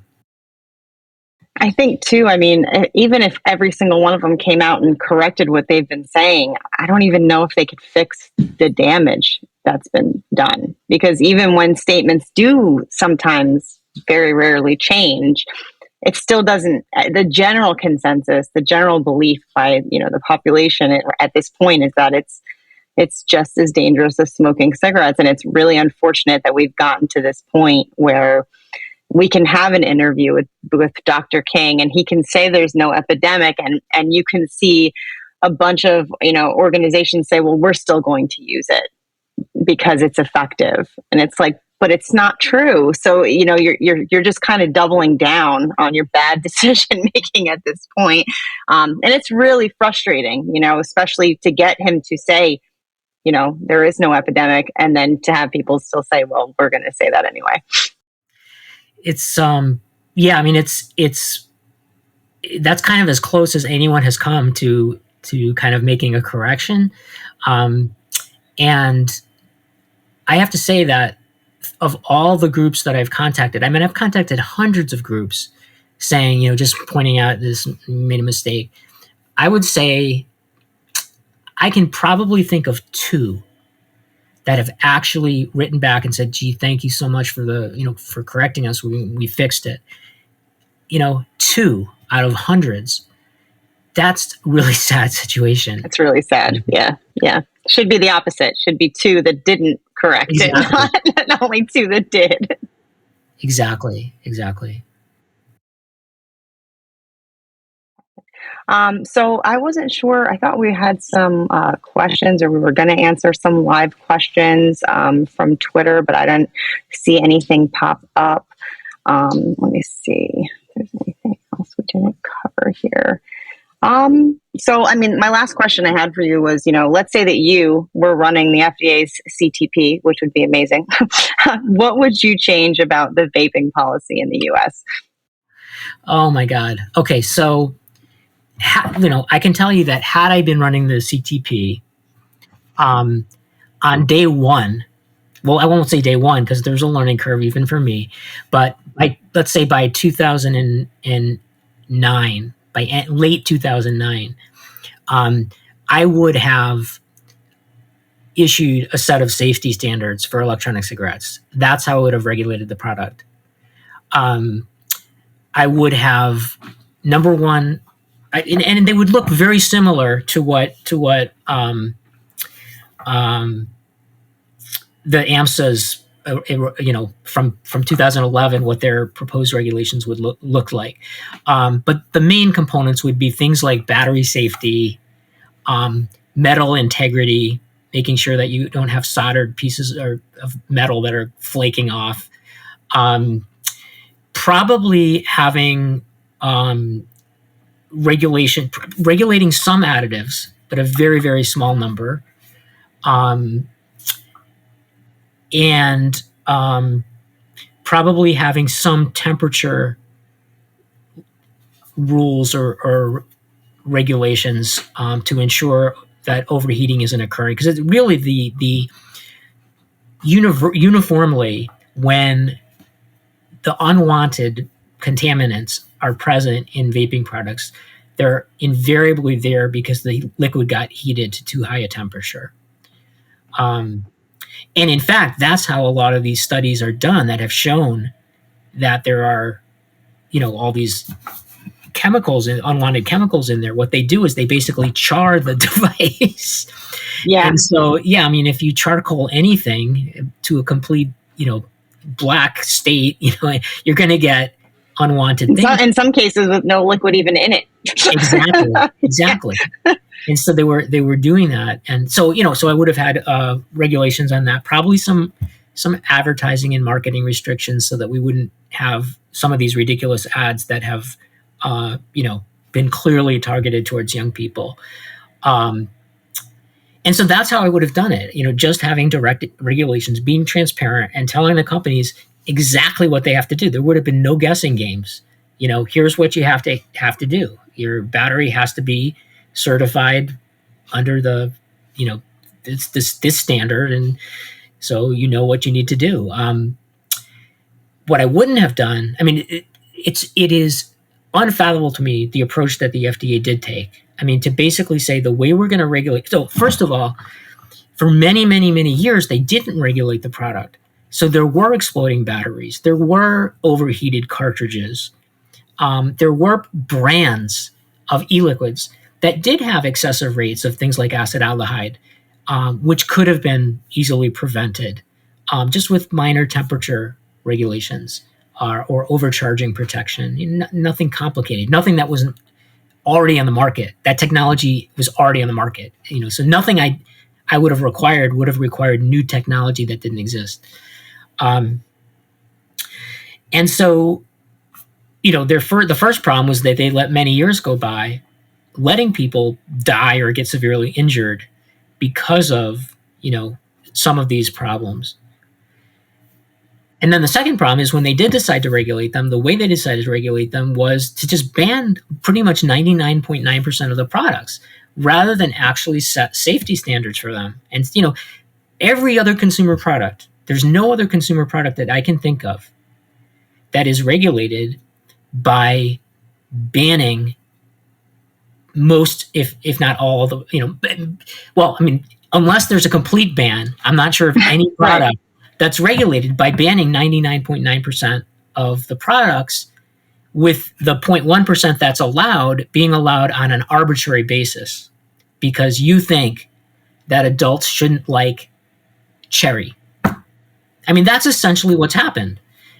S1: I think too, I mean, even if every single one of them came out and corrected what they've been saying, I don't even know if they could fix the damage that's been done. Because even when statements do sometimes very rarely change, it still doesn't, the general consensus, the general belief by, the population at this point is that it's just as dangerous as smoking cigarettes. And it's really unfortunate that we've gotten to this point where we can have an interview with Dr. King and he can say there's no epidemic, and you can see a bunch of, organizations say, well, we're still going to use it because it's effective. And it's like, but it's not true. So, you're just kind of doubling down on your bad decision making at this point. And it's really frustrating, especially to get him to say, there is no epidemic, and then to have people still say, well, we're going to say that anyway.
S2: It's I mean, it's that's kind of as close as anyone has come to kind of making a correction. And I have to say that of all the groups that I've contacted, I mean, I've contacted hundreds of groups saying, just pointing out this made a mistake. I would say I can probably think of two that have actually written back and said, "Gee, thank you so much for for correcting us. We fixed it." Two out of hundreds. That's a really sad situation.
S1: It's really sad. Yeah. Should be the opposite. Should be two that didn't correct it, not only two that did.
S2: Exactly.
S1: So I wasn't sure. I thought we had some questions, or we were going to answer some live questions from Twitter, but I didn't see anything pop up. Let me see if there's anything else we didn't cover here. So, I mean, my last question I had for you was, let's say that you were running the FDA's CTP, which would be amazing. What would you change about the vaping policy in the US?
S2: Oh my God. Okay, so I can tell you that had I been running the CTP um, on day one, well, I won't say day one because there's a learning curve even for me, but let's say by 2009, by late 2009, I would have issued a set of safety standards for electronic cigarettes. That's how I would have regulated the product. I would have, number one, and they would look very similar to what the AMSA's from 2011, what their proposed regulations would look like. But the main components would be things like battery safety, metal integrity, making sure that you don't have soldered pieces of metal that are flaking off. Probably having regulating some additives, but a very, very small number. And probably having some temperature rules or regulations to ensure that overheating isn't occurring. Because it's really the uniformly, when the unwanted contaminants are present in vaping products, they're invariably there because the liquid got heated to too high a temperature. And in fact, that's how a lot of these studies are done that have shown that there are, all these chemicals and unwanted chemicals in there. What they do is they basically char the device.
S1: Yeah.
S2: And so, I mean, if you charcoal anything to a complete, black state, you're going to get unwanted things.
S1: In some cases with no liquid even in it.
S2: Exactly. And so they were doing that. And so, so I would have had regulations on that, probably some advertising and marketing restrictions so that we wouldn't have some of these ridiculous ads that have, been clearly targeted towards young people. And so that's how I would have done it, just having direct regulations, being transparent and telling the companies exactly what they have to do. There would have been no guessing games. Here's what you have to do. Your battery has to be certified under the, this standard. And so what you need to do. What I wouldn't have done, I mean, it is unfathomable to me, the approach that the FDA did take. I mean, to basically say the way we're going to regulate. So first of all, for many, many, many years, they didn't regulate the product. So there were exploding batteries. There were overheated cartridges. There were brands of e-liquids that did have excessive rates of things like acetaldehyde, which could have been easily prevented just with minor temperature regulations or overcharging protection. Nothing complicated, nothing that wasn't already on the market. That technology was already on the market. So nothing I would have required new technology that didn't exist. And so, the first problem was that they let many years go by, letting people die or get severely injured because of, some of these problems. And then the second problem is when they did decide to regulate them, the way they decided to regulate them was to just ban pretty much 99.9% of the products rather than actually set safety standards for them. And, every other consumer product, there's no other consumer product that I can think of that is regulated by banning most, if not all of the, well, I mean, unless there's a complete ban, I'm not sure of any product that's regulated by banning 99.9% of the products, with the 0.1% that's allowed being allowed on an arbitrary basis because you think that adults shouldn't like cherry. I mean, that's essentially what's happened.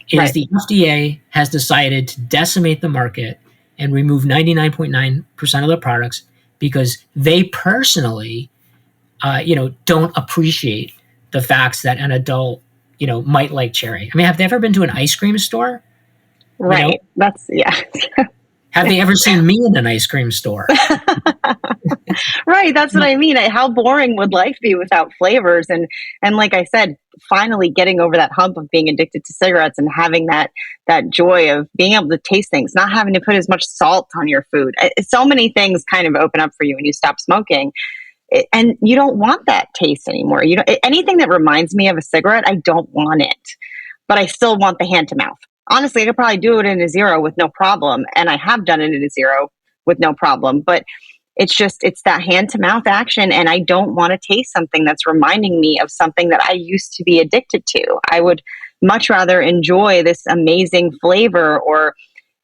S2: The FDA has decided to decimate the market and remove 99.9% of the products because they personally, don't appreciate the facts that an adult, might like cherry. I mean, have they ever been to an ice cream store? You know,
S1: Right. That's, yeah.
S2: have they ever seen me in an ice cream store?
S1: Right. That's what I mean. How boring would life be without flavors? And like I said, finally getting over that hump of being addicted to cigarettes and having that joy of being able to taste things, not having to put as much salt on your food. So many things kind of open up for you when you stop smoking. And you don't want that taste anymore. You know, anything that reminds me of a cigarette, I don't want it, but I still want the hand to mouth. Honestly, I could probably do it in a zero with no problem, and I have done it in a zero with no problem. But it's that hand to mouth action, and I don't want to taste something that's reminding me of something that I used to be addicted to. I would much rather enjoy this amazing flavor, or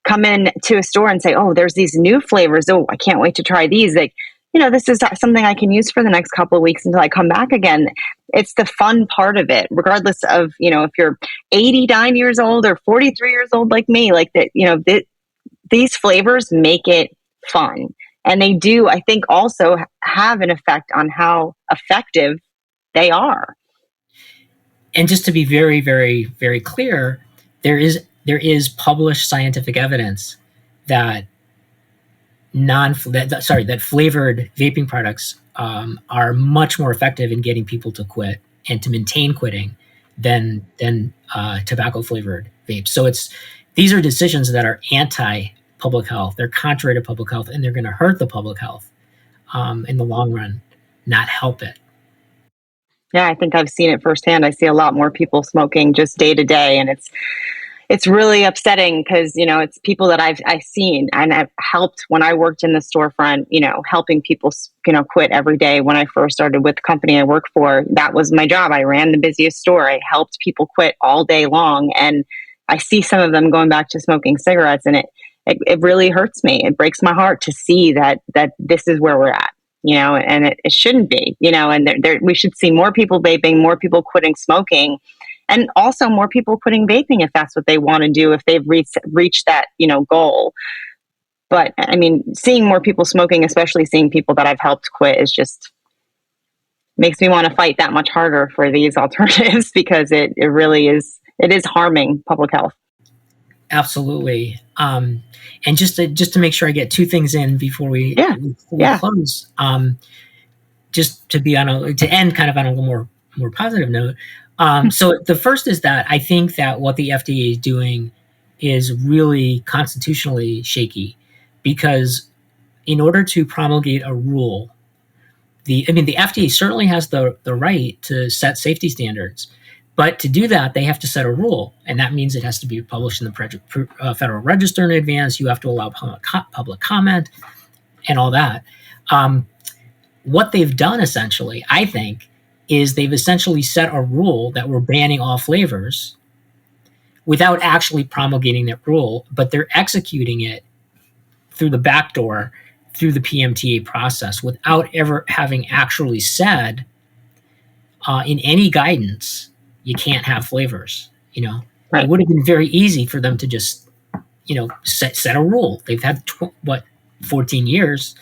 S1: come in to a store and say, "Oh, there's these new flavors. Oh, I can't wait to try these." Like, this is something I can use for the next couple of weeks until I come back again. It's the fun part of it, regardless of, if you're 89 years old or 43 years old like me, like that, these flavors make it fun. And they do, I think, also have an effect on how effective they are.
S2: And just to be very, very, very clear, there is published scientific evidence that that flavored vaping products are much more effective in getting people to quit and to maintain quitting than tobacco flavored vapes. So these are decisions that are anti public health. They're contrary to public health, and they're going to hurt the public health in the long run, not help it.
S1: Yeah, I think I've seen it firsthand. I see a lot more people smoking just day to day, and it's really upsetting because it's people that I've seen and I've helped when I worked in the storefront. Helping people quit every day. When I first started with the company I work for, that was my job. I ran the busiest store. I helped people quit all day long, and I see some of them going back to smoking cigarettes, and it really hurts me. It breaks my heart to see that this is where we're at. And it shouldn't be. And we should see more people vaping, more people quitting smoking, and also more people quitting vaping if that's what they want to do, if they've reached that, goal. But I mean, seeing more people smoking, especially seeing people that I've helped quit, is just makes me want to fight that much harder for these alternatives because it really is, it is harming public health.
S2: Absolutely. And just to make sure I get two things in before we close, just to end kind of on a little more positive note. So the first is that I think that what the FDA is doing is really constitutionally shaky, because in order to promulgate a rule, the FDA certainly has the right to set safety standards, but to do that, they have to set a rule, and that means it has to be published in the Federal Register in advance. You have to allow public comment and all that. What they've done essentially, I think, is they've essentially set a rule that we're banning all flavors without actually promulgating that rule, but they're executing it through the back door, through the PMTA process, without ever having actually said in any guidance, you can't have flavors.
S1: Right.
S2: It would have been very easy for them to just, set a rule. They've had 14 years.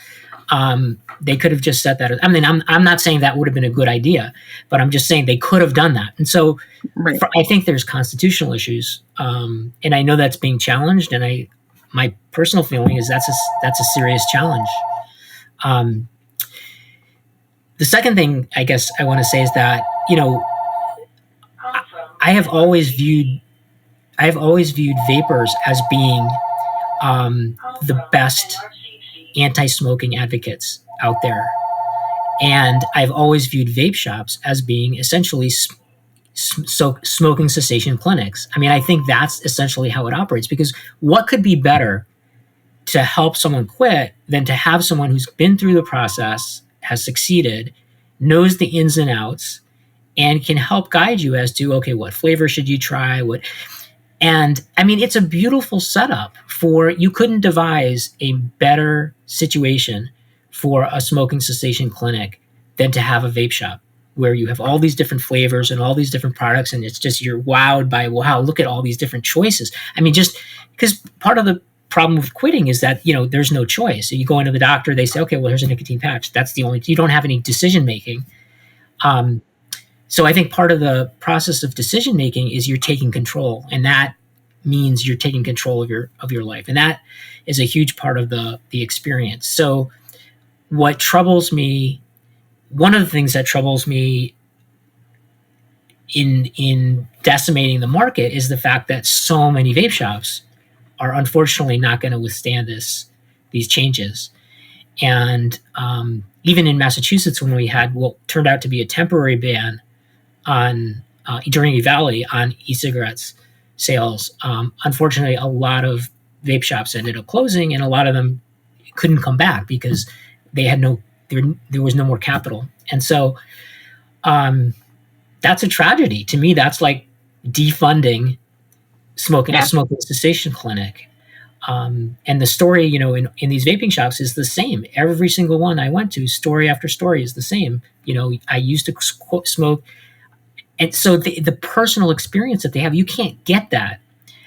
S2: They could have just set that. I mean, I'm not saying that would have been a good idea, but I'm just saying they could have done that. And so
S1: Right.
S2: I think there's constitutional issues, and I know that's being challenged. And my personal feeling is that's a serious challenge. The second thing I guess I want to say is that I have always viewed vapors as being the best anti-smoking advocates out there, and I've always viewed vape shops as being essentially smoking cessation clinics. I mean, I think that's essentially how it operates, because what could be better to help someone quit than to have someone who's been through the process, has succeeded, knows the ins and outs, and can help guide you as to, okay, what flavor should you try? And I mean, it's a beautiful setup you couldn't devise a better situation for a smoking cessation clinic than to have a vape shop where you have all these different flavors and all these different products. And it's just, you're wowed by, wow, look at all these different choices. I mean, just because part of the problem with quitting is that, there's no choice. So you go into the doctor, they say, okay, well, here's a nicotine patch. That's the only, you don't have any decision making. So I think part of the process of decision making is you're taking control, and that means you're taking control of your life, and that is a huge part of the experience. So what troubles me, one of the things that troubles me in decimating the market is the fact that so many vape shops are unfortunately not going to withstand these changes. And even in Massachusetts, when we had what turned out to be a temporary ban on during Valley on e-cigarettes sales, unfortunately, a lot of vape shops ended up closing, and a lot of them couldn't come back because they had there was no more capital. And so that's a tragedy to me. That's like defunding smoking, a smoking cessation clinic. And the story, in these vaping shops is the same. Every single one I went to, story after story is the same. I used to smoke. And so the personal experience that they have, you can't get that.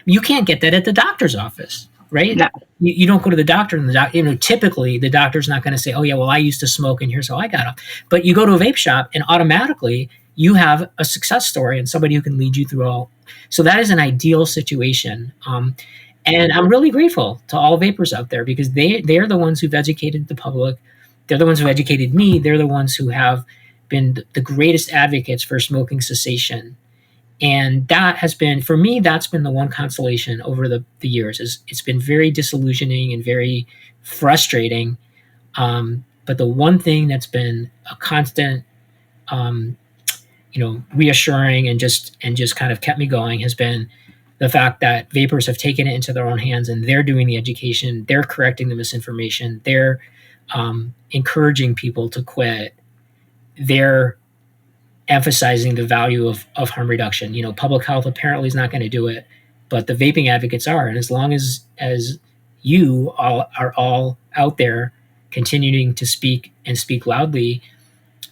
S2: You can't get that at the doctor's office, right?
S1: No.
S2: You don't go to the doctor, and typically the doctor's not going to say, oh yeah, well, I used to smoke and here's how I got off. But you go to a vape shop and automatically you have a success story and somebody who can lead you through all. So that is an ideal situation. And I'm really grateful to all vapors out there, because they're the ones who've educated the public. They're the ones who educated me. They're the ones who have been the greatest advocates for smoking cessation. And that has been, for me, that's been the one consolation over the years. It's been very disillusioning and very frustrating. But the one thing that's been a constant, reassuring and just kind of kept me going has been the fact that vapors have taken it into their own hands, and they're doing the education, they're correcting the misinformation, they're encouraging people to quit, they're emphasizing the value of harm reduction. Public health apparently is not going to do it, but the vaping advocates are. And as long as you all are all out there continuing to speak and speak loudly,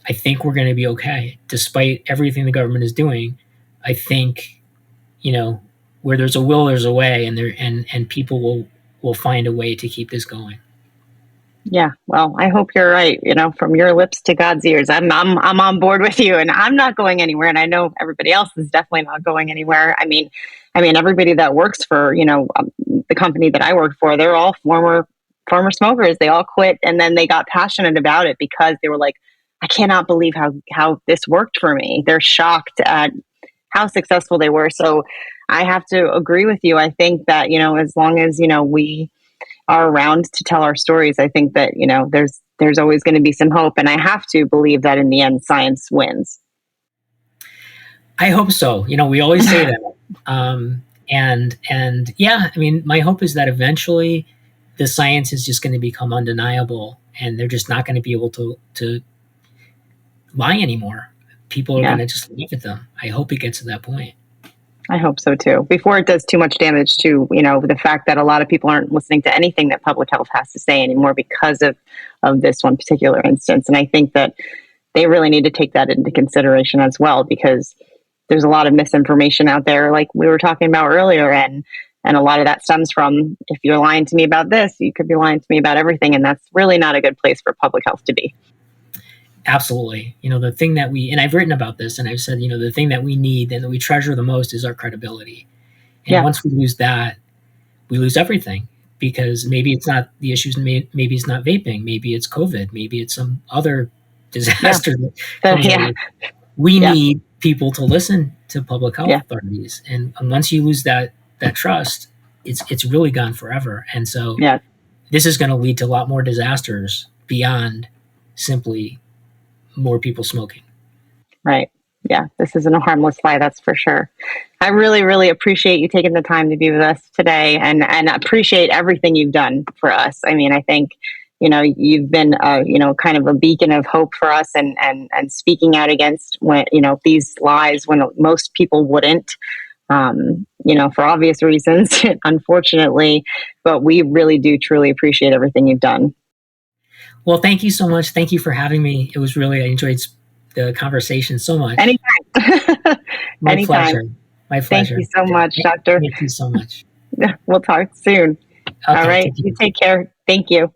S2: I think we're going to be okay. Despite everything the government is doing, I think, where there's a will, there's a way, and people will find a way to keep this going.
S1: Yeah, well, I hope you're right. From your lips to God's ears, I'm on board with you, and I'm not going anywhere. And I know everybody else is definitely not going anywhere. I mean, everybody that works for the company that I work for, they're all former smokers. They all quit, and then they got passionate about it because they were like, I cannot believe how this worked for me. They're shocked at how successful they were. So I have to agree with you. I think that as long as we are around to tell our stories, I think that there's always going to be some hope, and I have to believe that in the end science wins.
S2: I hope so. We always say that, and yeah, my hope is that eventually the science is just going to become undeniable, and they're just not going to be able to lie anymore. People are going to just leave at them. I hope it gets to that point.
S1: I hope so too. Before it does too much damage to, the fact that a lot of people aren't listening to anything that public health has to say anymore because of this one particular instance. And I think that they really need to take that into consideration as well, because there's a lot of misinformation out there, like we were talking about earlier. And a lot of that stems from, if you're lying to me about this, you could be lying to me about everything. And that's really not a good place for public health to be.
S2: Absolutely. The thing that and I've written about this, and I've said, the thing that we need and that we treasure the most is our credibility. And once we lose that, we lose everything, because maybe it's not the issues. Maybe it's not vaping. Maybe it's COVID. Maybe it's some other disaster that comes out. We need people to listen to public health authorities. And once you lose that trust, it's really gone forever. And so this is going to lead to a lot more disasters beyond simply more people smoking.
S1: Right. Yeah. This isn't a harmless lie. That's for sure. I really, really appreciate you taking the time to be with us today, and appreciate everything you've done for us. I think, you've been, kind of a beacon of hope for us, and speaking out against these lies when most people wouldn't, for obvious reasons, unfortunately, but we really do truly appreciate everything you've done.
S2: Well, thank you so much. Thank you for having me. It was really, I enjoyed the conversation so much.
S1: Anytime.
S2: My
S1: Anytime.
S2: pleasure. My pleasure.
S1: Thank you so much, Doctor.
S2: Thank you so much.
S1: We'll talk soon. All
S2: Okay,
S1: right.
S2: take
S1: You
S2: care.
S1: take care. Thank you.